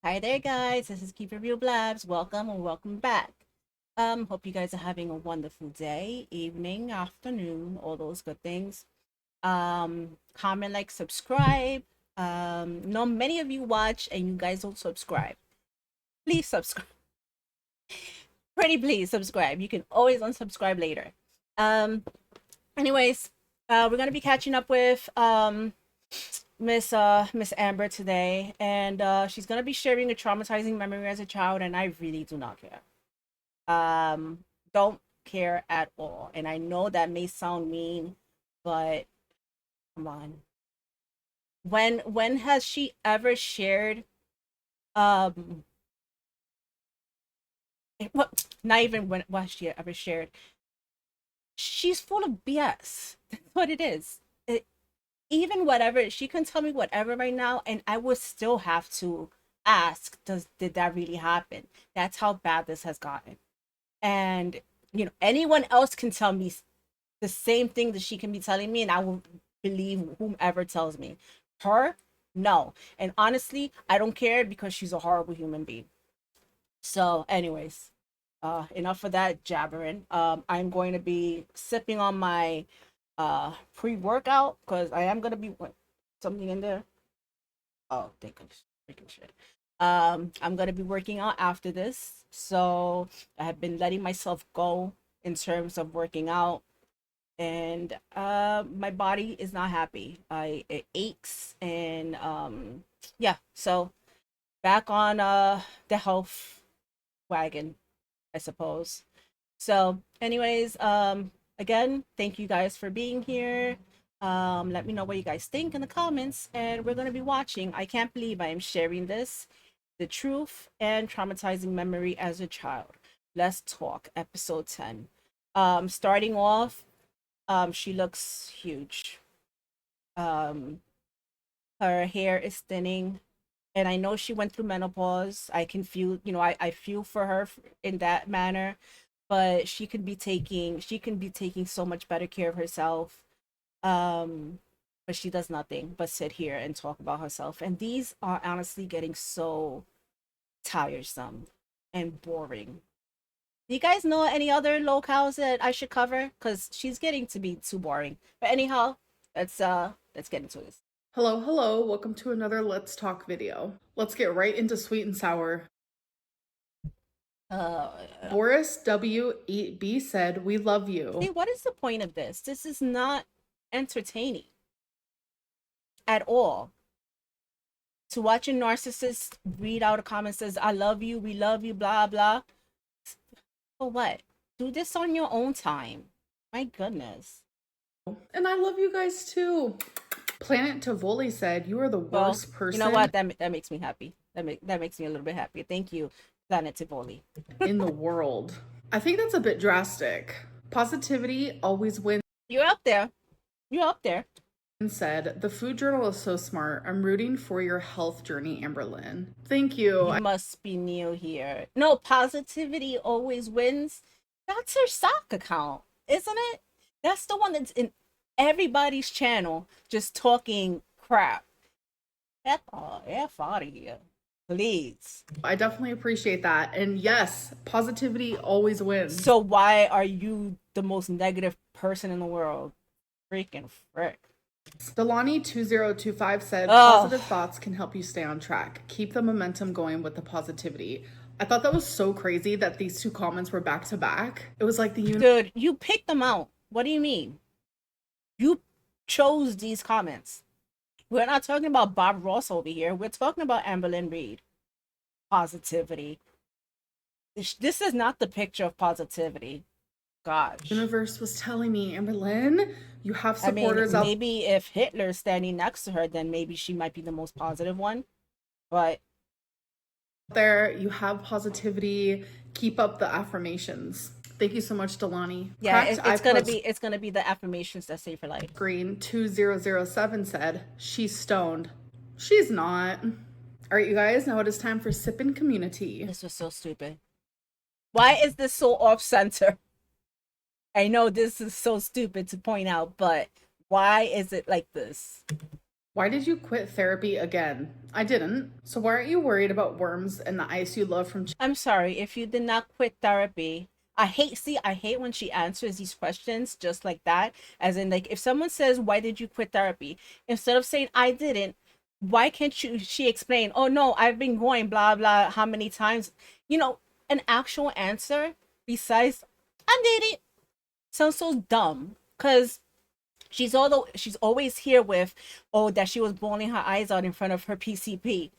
Hi there, guys. This is Keeper Real Blabs. Welcome and welcome back. Hope you guys are having a wonderful day, evening, afternoon, all those good things. Comment, like, subscribe. Know many of you watch and you guys don't subscribe. Please subscribe. Pretty please subscribe. You can always unsubscribe later. Um, anyways, we're gonna be catching up with Miss Amber today, and she's gonna be sharing a traumatizing memory as a child, and I really do not care. Don't care at all. And I know that may sound mean, but come on. When has she ever shared um well, not even when has she ever shared? She's full of BS. That's what it is. Even whatever she can tell me whatever right now, and I would still have to ask, did that really happen? That's how bad this has gotten. And anyone else can tell me the same thing that she can be telling me, and I will believe whomever tells me. Her, no. And honestly, I don't care because she's a horrible human being. So, anyways, enough of that jabbering. I'm going to be sipping on my pre-workout because I am gonna be something in there. Oh, thank goodness, freaking shit. I'm gonna be working out after this, so I have been letting myself go in terms of working out, and my body is not happy. It aches, and yeah. So back on the health wagon, I suppose. So, anyways, again, thank you guys for being here. Let me know what you guys think in the comments, and we're gonna be watching. I can't believe I am sharing this, the truth and traumatizing memory as a child. Let's talk, episode 10. Starting off, she looks huge. Um, her hair is thinning, and I know she went through menopause. I can feel, I feel for her in that manner, but she can be taking so much better care of herself. Um, but she does nothing but sit here and talk about herself. And these are honestly getting so tiresome and boring. Do you guys know any other locales that I should cover? Because she's getting to be too boring. But anyhow, let's get into this. Hello, hello. Welcome to another Let's Talk video. Let's get right into sweet and sour. Uh, Boris W8B said, "We love you." See, what is the point of this? This is not entertaining at all. To watch a narcissist read out a comment says, I love you, we love you, blah, blah. For what? Do this on your own time. My goodness. And I love you guys too. Planet Tivoli said, "You are the Well, worst you know what? person That makes me happy. That makes me a little bit happy. Thank you, Planet Tivoli. in the world." I think that's a bit drastic. Positivity always wins You're up there. You're up there. said, "The food journal is so smart. I'm rooting for your health journey, Amberlynn." Thank you. You must be new here. No, positivity always wins. That's her stock account, isn't it? That's the one that's in everybody's channel just talking crap. F out of here. Please. I definitely appreciate that. And yes, positivity always wins. So why are you the most negative person in the world? Freaking frick. Delani2025 said, Oh, "Positive thoughts can help you stay on track. Keep the momentum going with the positivity." I thought that was so crazy that these two comments were back to back. It was like the dude, you picked them out. What do you mean? You chose these comments. We're not talking about Bob Ross over here. We're talking about Amberlynn Reed. Positivity. This is not the picture of positivity. Gosh. universe was telling me, "Amberlynn, you have I mean, supporters out maybe if Hitler's standing next to her, then maybe she might be the most positive one. But there. You have positivity. Keep up the affirmations." Thank you so much, Delani. yeah, Cracked it's gonna iPod be the affirmations that save her life. Green 2007 said, "She's stoned." She's not. All right, you guys, now it is time for Sippin' Community. This was so stupid. Why is this so off center? I know this is so stupid to point out, but why is it like this? Why did you quit therapy again? I didn't. So why aren't you worried about worms and the ice you love from I'm sorry if you did not quit therapy. I hate when she answers these questions just like that. As in, like, if someone says, "Why did you quit therapy?" Instead of saying, "I didn't," why can't she explain, "Oh no, I've been going blah blah how many times?" You know, an actual answer besides, "I did it." Sounds so dumb. Cause she's always here with, oh, that she was bawling her eyes out in front of her PCP.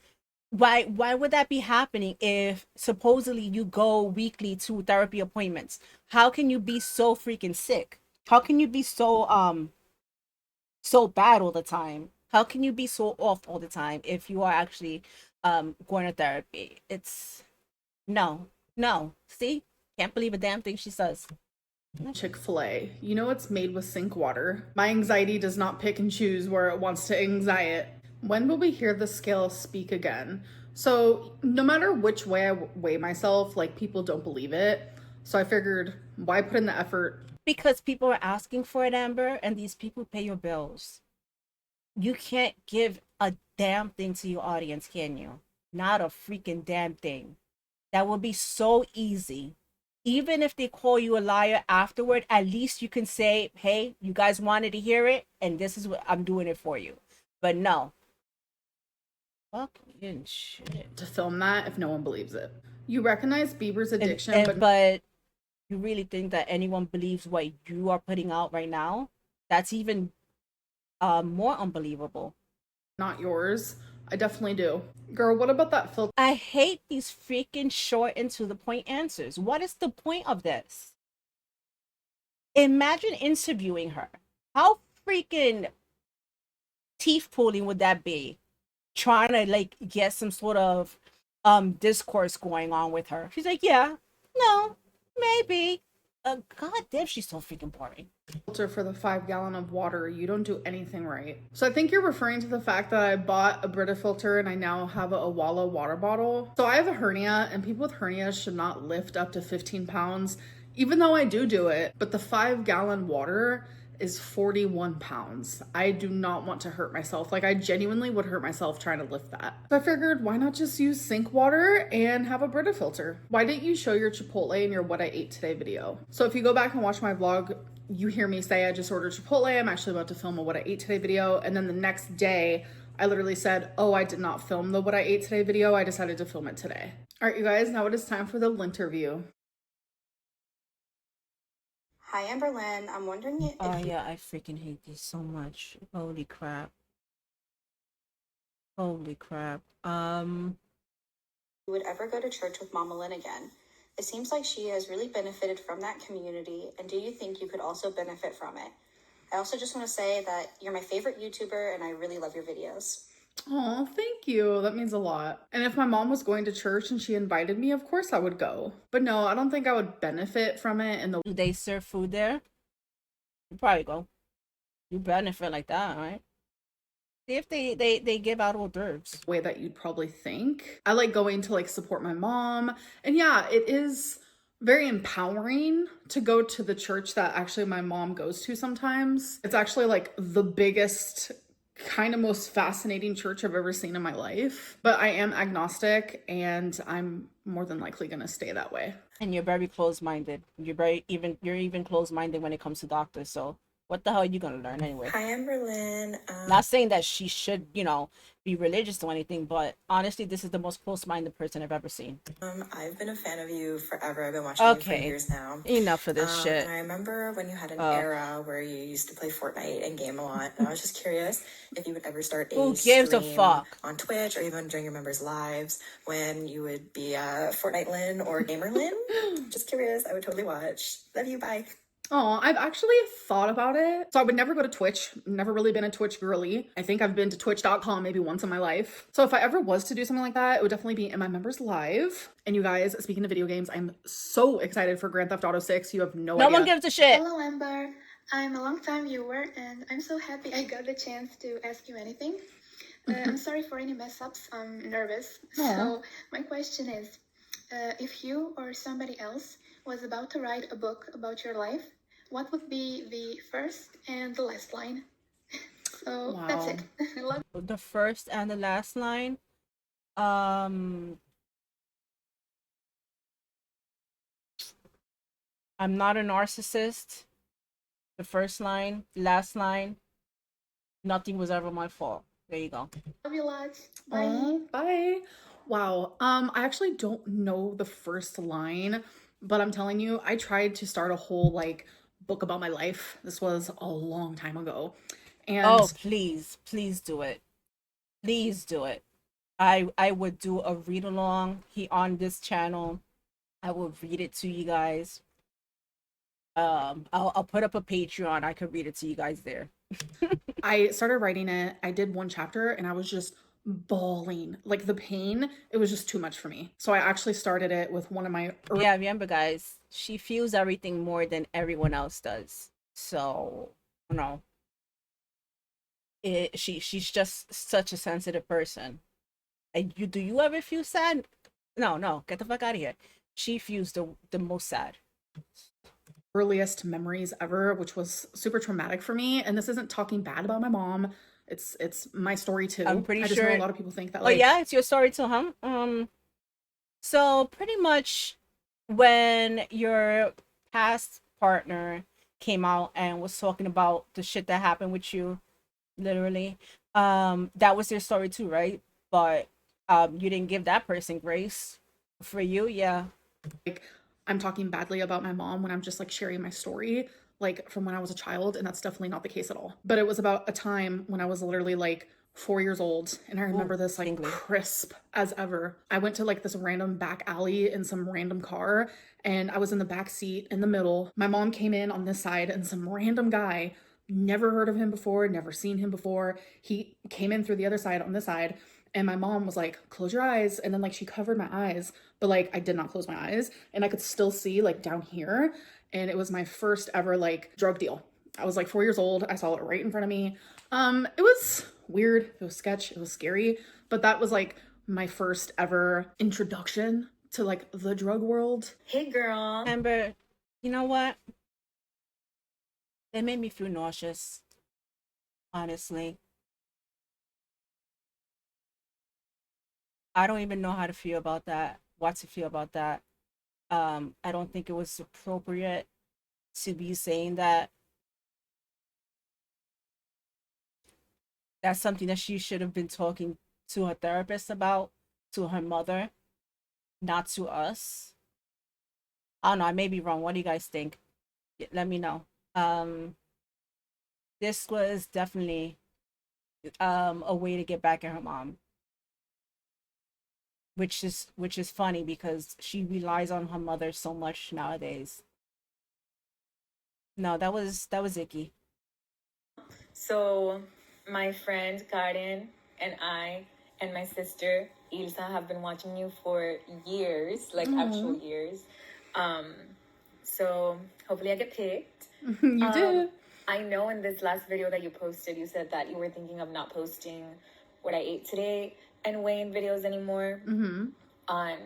Why would that be happening if supposedly you go weekly to therapy appointments? How can you be so freaking sick? How can you be so bad all the time? How can you be so off all the time if you are actually going to therapy? It's no, no. See? Can't believe a damn thing she says. Chick-fil-A? You know it's made with sink water. My anxiety does not pick and choose where it wants to anxiety. When will we hear the scale speak again? So no matter which way I weigh myself, like people don't believe it. So I figured, why put in the effort? Because people are asking for it, Amber, and these people pay your bills. You can't give a damn thing to your audience, can you? Not a freaking damn thing. That would be so easy. Even if they call you a liar afterward, at least you can say, hey, you guys wanted to hear it, and this is what I'm doing it for you. But no. Fucking shit. To film that if no one believes it. You recognize Bieber's addiction, But you really think that anyone believes what you are putting out right now? That's even more unbelievable. not yours. I definitely do. Girl, what about that filter? I hate these freaking short and to the point answers. What is the point of this? Imagine interviewing her. How freaking teeth pulling would that be? Trying to like get some sort of discourse going on with her. She's like, yeah, no, maybe. God damn, she's so freaking boring. Filter for the 5 gallon of water. You don't do anything right. So I think you're referring to the fact that I bought a Brita filter and I now have a Awala water bottle. So I have a hernia, and people with hernias should not lift up to 15 pounds, even though I do it. But the 5 gallon water is 41 pounds. I do not want to hurt myself. Like, I genuinely would hurt myself trying to lift that. So I figured, why not just use sink water and have a Brita filter? Why didn't you show your Chipotle in your what I ate today video? So if you go back and watch my vlog, you hear me say I just ordered Chipotle. I'm actually about to film a what I ate today video. And then the next day, I literally said, oh, I did not film the what I ate today video. I decided to film it today. All right, you guys, now it is time for the interview. Hi, Amberlyn. I'm wondering if Oh yeah, I freaking hate these so much. Holy crap. Holy crap. you would ever go to church with Mama Lynn again. It seems like she has really benefited from that community, and do you think you could also benefit from it? I also just want to say that you're my favorite YouTuber, and I really love your videos. Oh, thank you. That means a lot. And if my mom was going to church and she invited me, of course I would go. But no, I don't think I would benefit from it in the Do they serve food there? You probably go. You benefit like that, right? See if they give out hors d'oeuvres. way that you'd probably think. I like going to like support my mom. And yeah, it is very empowering to go to the church that actually my mom goes to sometimes. It's actually like the biggest, kind of most fascinating church I've ever seen in my life. But I am agnostic, and I'm more than likely going to stay that way. And you're very closed-minded. You're even closed-minded when it comes to doctors. So what the hell are you gonna learn anyway? Hi, Amberlyn. Not saying that she should, be religious or anything, but honestly, this is the most close-minded person I've ever seen. I've been a fan of you forever. I've been watching you for Okay, years now. enough of this shit. And I remember when you had an Uh, era where you used to play Fortnite and game a lot. And I was just curious if you would ever start Who a gives a stream fuck? on Twitch or even during your members' lives when you would be Fortnite Lynn or Gamer Lynn. Just curious. I would totally watch. Love you. Bye. Oh, I've actually thought about it. So I would never go to Twitch. Never really been a Twitch girly. I think I've been to twitch.com maybe once in my life. So if I ever was to do something like that, it would definitely be in my members live. And you guys, speaking of video games, I'm so excited for Grand Theft Auto 6. You have no No idea. one gives a shit. Hello, Amber. I'm a long-time viewer, and I'm so happy I got the chance to ask you anything. I'm sorry for any mess-ups. I'm nervous. Aw. So my question is, if you or somebody else was about to write a book about your life, what would be the first and the last line? So that's Wow. it. Love The first and the last line. Um, I'm not a narcissist. The first line, last line, nothing was ever my fault. There you go. you lots. Bye. Oh, bye. Wow. I actually don't know the first line, but I'm telling you, I tried to start a whole like book about my life. This was a long time ago. And Oh, please, please do it. Please do it. I would do a read along on this channel. I will read it to you guys. I'll put up a Patreon. I could read it to you guys there. I started writing it. I did one chapter and I was just bawling. Like the pain, it was just too much for me. So I actually started it with one of my Yeah, remember guys, she feels everything more than everyone else does. So, you know, she's just such a sensitive person. And do you ever feel sad? No, get the fuck out of here. She feels the most sad. earliest memories ever, which was super traumatic for me. And this isn't talking bad about my mom. It's my story too. I'm pretty I just know sure. a lot of people think that Oh like yeah, it's your story too, huh? So pretty much when your past partner came out and was talking about the shit that happened with you, literally, that was their story too, right? But you didn't give that person grace. For you, yeah. I'm talking badly about my mom when I'm just like sharing my story, like from when I was a child, and that's definitely not the case at all. But it was about a time when I was literally like 4 years old, and I remember this like tingly. crisp as ever. I went to like this random back alley in some random car, and I was in the back seat in the middle. My mom came in on this side, and some random guy, never heard of him before, never seen him before. He came in through the other side on this side, and my mom was like, close your eyes. And then like she covered my eyes, but like I did not close my eyes and I could still see like down here. And it was my first ever like drug deal. I was like 4 years old. I saw it right in front of me. It was weird. It was sketch. It was scary. But that was like my first ever introduction to like the drug world. Hey, girl. Amber, you know what? They made me feel nauseous. Honestly. I don't even know how to feel about that. What to feel about that. I don't think it was appropriate to be saying that. That's something that she should have been talking to her therapist about, to her mother, not to us. I don't know, I may be wrong. What do you guys think? Let me know. This was definitely a way to get back at her mom. Which is funny because she relies on her mother so much nowadays. No, that was icky. So, my friend Karen and I and my sister Ilsa have been watching you for years, like actual years. So hopefully I get picked. You did. I know in this last video that you posted, you said that you were thinking of not posting what I ate today and Wayne videos anymore. On,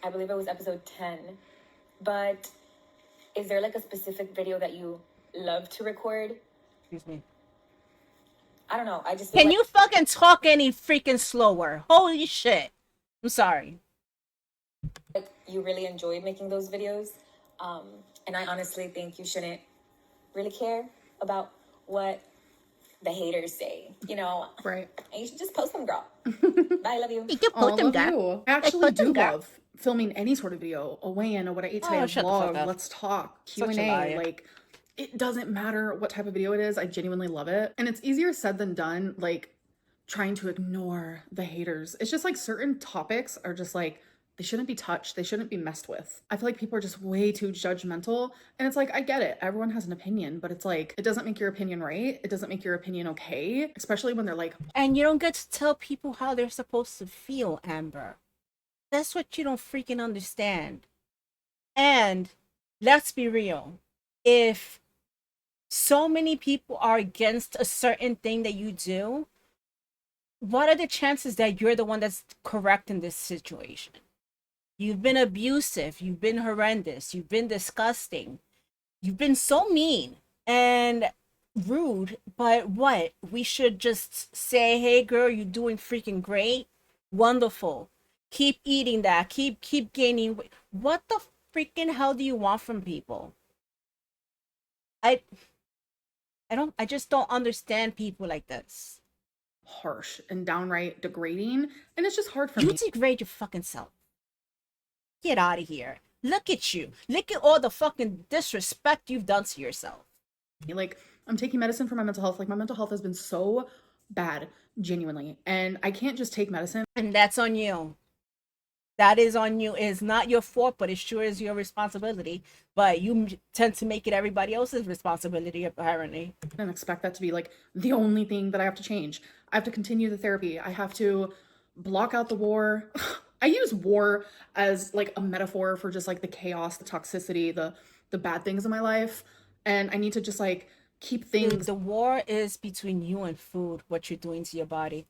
I believe it was episode 10. But is there like a specific video that you love to record? Excuse me. I don't know. I just feel Can like you fucking talk any freaking slower? Holy shit. I'm sorry. you really enjoyed making those videos. And I honestly think you shouldn't really care about what the haters say, you know? Right. And you should just post them, girl. Bye, love you. Oh, I love you. I actually put them, do girl. love filming any sort of video, a weigh-in, or what I ate today, Oh, a shut the fuck vlog, up. let's talk, Such a Q&A. liar. Like, it doesn't matter what type of video it is. I genuinely love it. And it's easier said than done, like, trying to ignore the haters. It's just like certain topics are just like, they shouldn't be touched. They shouldn't be messed with. I feel like people are just way too judgmental. And it's like, I get it. Everyone has an opinion, but it's like, it doesn't make your opinion right. It doesn't make your opinion okay, especially when they're like, And you don't get to tell people how they're supposed to feel, Amber. That's what you don't freaking understand. And let's be real. If so many people are against a certain thing that you do, what are the chances that you're the one that's correct in this situation? You've been abusive, you've been horrendous, you've been disgusting, you've been so mean. And rude, but what? We should just say, "Hey girl, you're doing freaking great. Wonderful. Keep eating that. Keep gaining weight." What the freaking hell do you want from people? I I just don't understand people like this. Harsh and downright degrading, and it's just hard for You me. degrade your fucking self. Get out of here. Look at you. Look at all the fucking disrespect you've done to yourself. Like, I'm taking medicine for my mental health. Like, my mental health has been so bad, genuinely, and I can't just take medicine. And that's on you. That is on you. It's not your fault, but it sure is your responsibility. But you tend to make it everybody else's responsibility, apparently. And expect that to be like the only thing that I have to change. I have to continue the therapy. I have to block out the war. I use war as like a metaphor for just like the chaos, the toxicity, the bad things in my life. And I need to just like keep things. The war is between you and food, what you're doing to your body.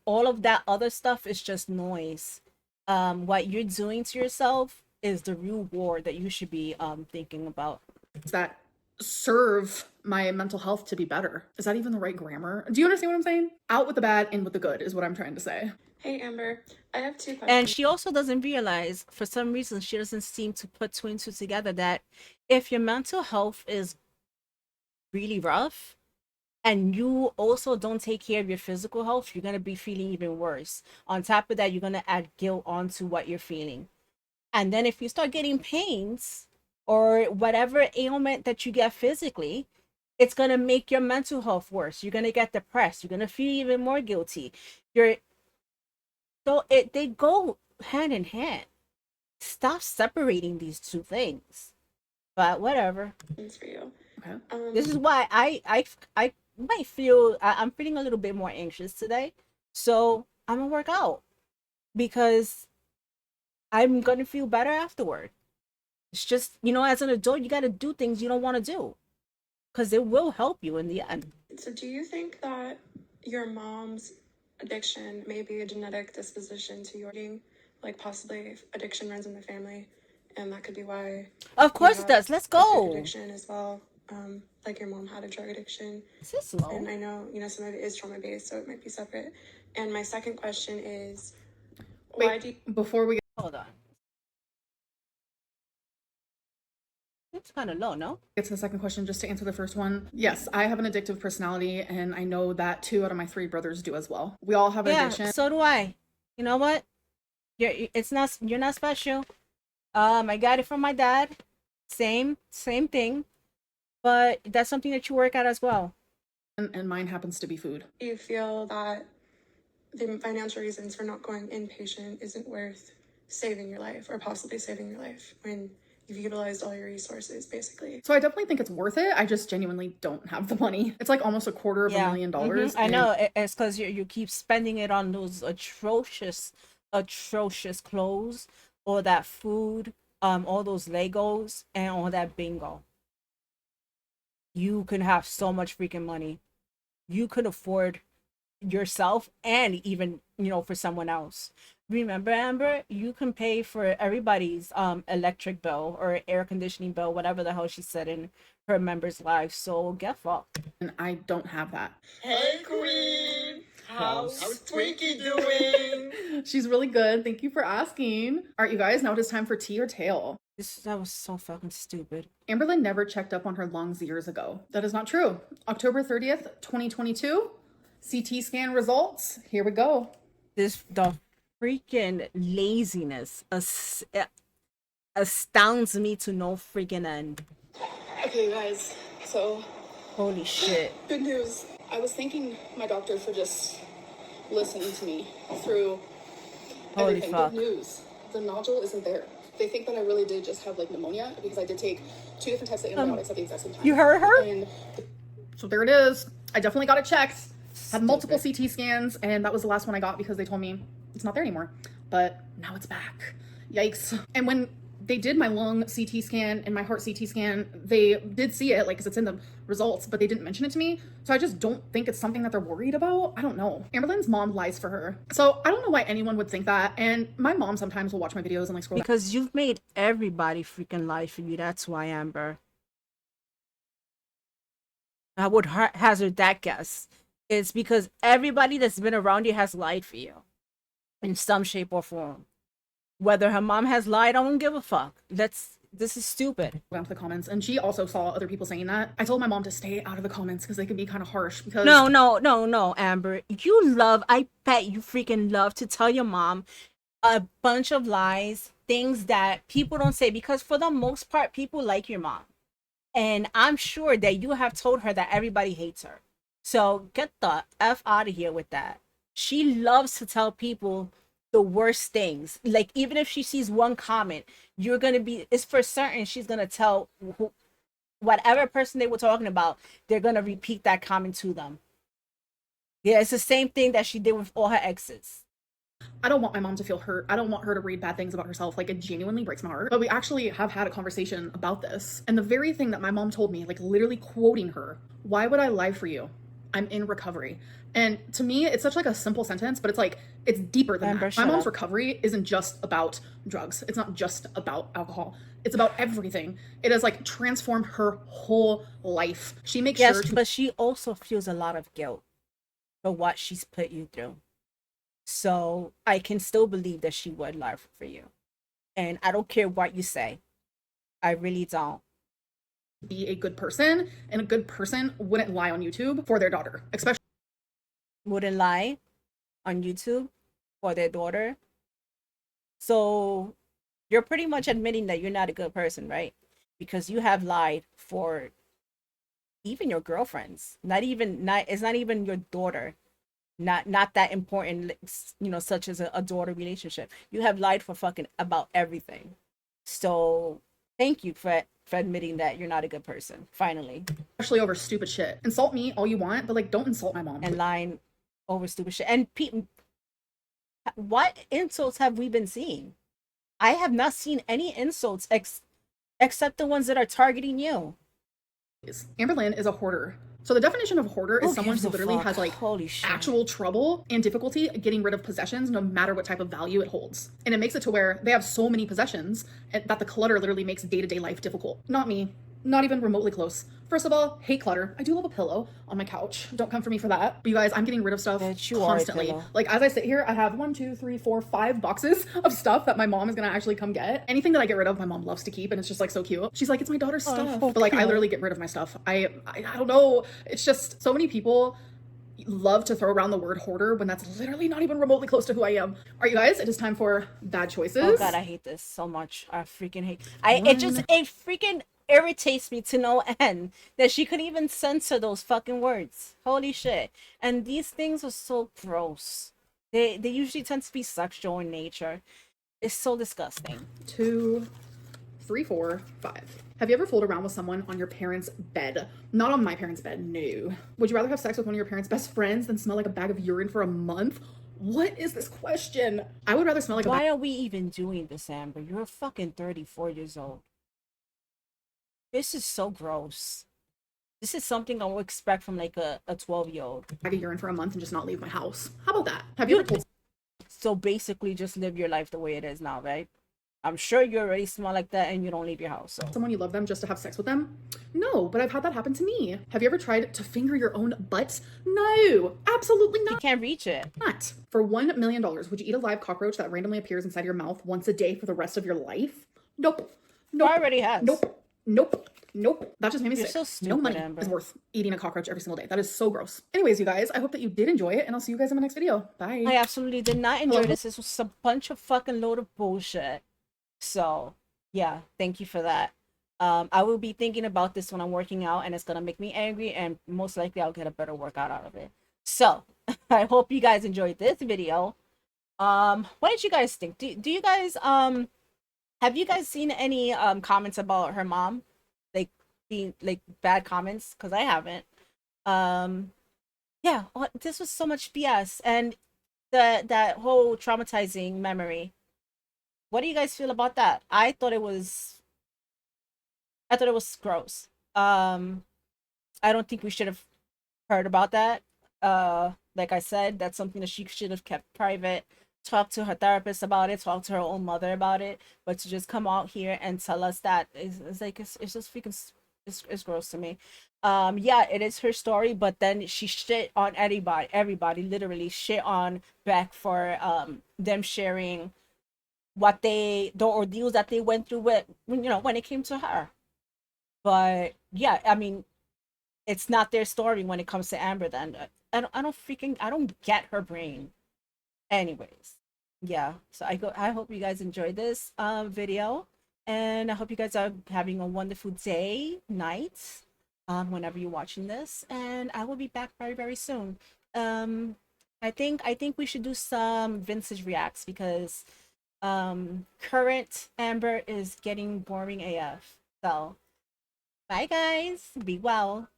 All of that other stuff is just noise. What you're doing to yourself is the real war that you should be thinking about. That serve my mental health to be better. Is that even the right grammar? Do you understand what I'm saying? Out with the bad, in with the good is what I'm trying to say. Hey Amber, I have two questions. And she also doesn't realize, for some reason, she doesn't seem to put two and two together, that if your mental health is really rough and you also don't take care of your physical health, you're going to be feeling even worse. On top of that, you're going to add guilt onto what you're feeling. And then if you start getting pains or whatever ailment that you get physically, it's going to make your mental health worse. You're going to get depressed. You're going to feel even more guilty. They go hand in hand. Stop separating these two things. But whatever. For you. Okay. This is why I might feel I'm feeling a little bit more anxious today. So I'm gonna work out because I'm gonna feel better afterward. It's just, as an adult, you gotta do things you don't want to do because it will help you in the end. So do you think that your mom's addiction may be a genetic disposition to your eating? Like possibly addiction runs in the family, and that could be why. Of course it does. Let's a food go. addiction as well. Like your mom had a drug addiction. Is this low? And I know, some of it is trauma based, so it might be separate. And my second question is, why do you Before we Hold on. It's kind of low, no? get to the second question, just to answer the first one, yes, I have an addictive personality, and I know that 2 out of my 3 brothers do as well. We all have an Yeah, addiction. so do I. You know what? You're not special. I got it from my dad. Same thing. But that's something that you work at as well. And mine happens to be food. you feel that the financial reasons for not going inpatient isn't worth saving your life or possibly saving your life when you've utilized all your resources, basically? So I definitely think it's worth it. I just genuinely don't have the money. It's like almost $250,000. I know. It's because you keep spending it on those atrocious clothes, or that food, all those Legos, and all that bingo. You can have so much freaking money. You could afford yourself and even, for someone else. Remember, Amber, you can pay for everybody's electric bill or air conditioning bill, whatever the hell she said in her members' lives. So get fucked. And I don't have that. Hey, Queen! How's Twinkie doing? She's really good. Thank you for asking. All right, you guys, now it is time for tea or tail. That was so fucking stupid. Amberlynn never checked up on her lungs years ago. That is not true. October 30th, 2022, CT scan results. Here we go. The freaking laziness astounds me to no freaking end. Okay, you guys, so Holy shit. good news. I was thanking my doctor for just listening to me through Holy everything. fuck. Good news. The nodule isn't there. They think that I really did just have like pneumonia because I did take 2 different types of antibiotics at the exact same time. You heard her? And so there it is. I definitely got it checked. Had multiple CT scans, and that was the last one I got because they told me it's not there anymore. But now it's back. Yikes. And when they did my lung CT scan and my heart CT scan, they did see it, like, because it's in the results, but they didn't mention it to me. So I just don't think it's something that they're worried about. I don't know. Amberlynn's mom lies for her. So I don't know why anyone would think that. And my mom sometimes will watch my videos and like scroll Because you've made everybody freaking lie for you. That's why, Amber. I would hazard that guess. It's because everybody that's been around you has lied for you in some shape or form. Whether her mom has lied, I don't give a fuck. This is stupid. Down to the comments, and she also saw other people saying that. I told my mom to stay out of the comments because they can be kind of harsh. Because No, Amber. I bet you freaking love to tell your mom a bunch of lies, things that people don't say, because for the most part, people like your mom. And I'm sure that you have told her that everybody hates her. So get the F out of here with that. She loves to tell people the worst things. Like, even if she sees one comment, it's for certain she's going to tell whatever person they were talking about, they're going to repeat that comment to them. Yeah, it's the same thing that she did with all her exes. I don't want my mom to feel hurt. I don't want her to read bad things about herself. Like, it genuinely breaks my heart. But we actually have had a conversation about this. And the very thing that my mom told me, like literally quoting her, "Why would I lie for you? I'm in recovery." And to me, it's such like a simple sentence, but it's like, it's deeper than Amber, that. My shut mom's up. recovery isn't just about drugs. It's not just about alcohol. It's about everything. It has like transformed her whole life. She makes sure Yes, to but she also feels a lot of guilt for what she's put you through. So I can still believe that she would lie for you. And I don't care what you say. I really don't. be a good person, and a good person wouldn't lie on YouTube for their daughter, especially Wouldn't lie on YouTube for their daughter. So you're pretty much admitting that you're not a good person, right? Because you have lied for even your girlfriends. It's not even your daughter. Not that important, such as a daughter relationship. You have lied for fucking about everything. So thank you for admitting that you're not a good person, finally. over stupid shit. Insult me all you want, but like don't insult my mom. And lying over stupid shit. And what insults have we been seeing? I have not seen any insults except the ones that are targeting you. Amber Lynn is a hoarder. So the definition of hoarder is someone who literally has like Holy shit. actual trouble and difficulty getting rid of possessions no matter what type of value it holds. And it makes it to where they have so many possessions that the clutter literally makes day-to-day life difficult. Not me. Not even remotely close. First of all, hate clutter. I do love a pillow on my couch. Don't come for me for that. But you guys, I'm getting rid of stuff Bitch, you are a constantly. pillow. Like, as I sit here, I have 1, 2, 3, 4, 5 boxes of stuff that my mom is gonna actually come get. Anything that I get rid of, my mom loves to keep, and it's just like so cute. She's like, "It's my daughter's stuff." so But like, I cute. literally get rid of my stuff. I don't know. It's just so many people love to throw around the word hoarder when that's literally not even remotely close to who I am. All right, you guys, it is time for bad choices. Oh god, I hate this so much. I freaking hate. It freaking irritates me to no end that she could even censor those fucking words. Holy shit. And these things are so gross. They usually tend to be sexual in nature. It's so disgusting. 2, 3, 4, 5. Have you ever fooled around with someone on your parents' bed? Not on my parents' bed, no. Would you rather have sex with one of your parents' best friends than smell like a bag of urine for a month? What is this question? I would rather smell like Why are we even doing this, Amber? You're fucking 34 years old. This is so gross. This is something I would expect from like a 12-year-old. bag of urine for a month and just not leave my house. How about that? Have you ever told So basically just live your life the way it is now, right? I'm sure you already smell like that and you don't leave your house. So someone you love them just to have sex with them? No, but I've had that happen to me. Have you ever tried to finger your own butt? No, absolutely you not. can't reach it. For $1 million, would you eat a live cockroach that randomly appears inside your mouth once a day for the rest of your life? Nope. Nope. I already has. Nope. Nope. Nope. That just made me You're sick. so stupid, No money Amber. is worth eating a cockroach every single day. That is so gross. Anyways, you guys, I hope that you did enjoy it, and I'll see you guys in my next video. Bye. I absolutely did not enjoy Hello? this. This was a bunch of fucking load of bullshit. So yeah, thank you for that. I will be thinking about this when I'm working out, and it's gonna make me angry, and most likely I'll get a better workout out of it. So I hope you guys enjoyed this video. What did you guys think? Do you guys have you guys seen any comments about her mom, like being like bad comments? Because I haven't. Yeah, this was so much BS, and that whole traumatizing memory. What do you guys feel about that? I thought it was gross. I don't think we should have heard about that. Like I said, that's something that she should have kept private. Talk to her therapist about it, talk to her own mother about it. But to just come out here and tell us that it's just freaking It's gross to me. Yeah, it is her story, but then she shit on everybody literally shit on Beck for them sharing the ordeals that they went through with, when it came to her. But yeah, I mean, it's not their story when it comes to Amber. Then I don't get her brain. Anyways, yeah. So I hope you guys enjoyed this video, and I hope you guys are having a wonderful day, night, whenever you're watching this. And I will be back very very soon. Um, I think we should do some vintage reacts because current Amber is getting boring AF. So bye guys, be well.